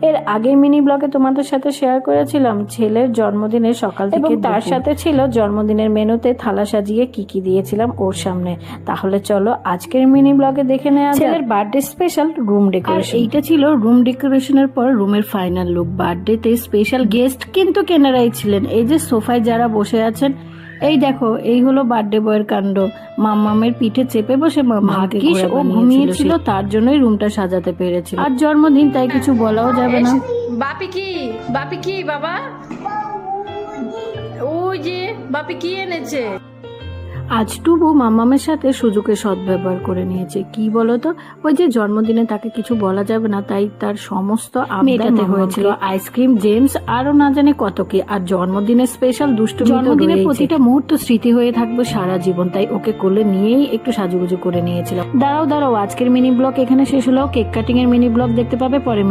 এর আগের মিনি ব্লগে তোমাদের সাথে শেয়ার করেছিলাম ছেলের জন্মদিনের সকাল থেকে, এবং তার সাথে ছিল জন্মদিনের মেনুতে থালা সাজিয়ে কি কি দিয়েছিলাম ওর সামনে। তাহলে চলো আজকের মিনি ব্লগে দেখে নেওয়া ছেলের বার্থডে স্পেশাল রুম ডেকোরেশন। এইটা ছিল রুম ডেকোরেশনের পর রুমের ফাইনাল লুক। বার্থডেতে স্পেশাল গেস্ট কিন্তু কেনারাই ছিলেন। এই যে সোফায় যারা বসে আছেন, এই দেখো এই হলো বার্থডে বয়ের কাণ্ড। মাম্মামের পিঠে চেপে বসে ভাগ্যিস ও ঘুমিয়েছিল, তার জন্যই রুমটা সাজাতে পেরেছিল। আর জন্মদিন তাই কিছু বলাও যাবে না। বাপি কি বাবা, ওই যে বাপি কি এনেছে? আজ টুবু মাম্মামের সাথে সুযোগে সদ্ব্যবহার করে নিয়েছে। কি বলতো, ওই যে জন্মদিনে তাকে কিছু বলা যাবে না, তাই তার সমস্ত মেটাতে হয়েছিল। আইসক্রিম, জেমস, আরো না জানে কত কি। আর জন্মদিনের স্পেশাল দুষ্টুমি, জন্মদিনের প্রতিটা মুহূর্ত স্মৃতি হয়ে থাকবে সারা জীবন। তাই ওকে কোলে নিয়েই একটু সাজুগুজু করে নিয়েছিলাম। দাঁড়াও আজকের মিনি ব্লগ এখানে শেষ হলো। কেক কাটিং এর মিনি ব্লগ দেখতে পাবে পরে।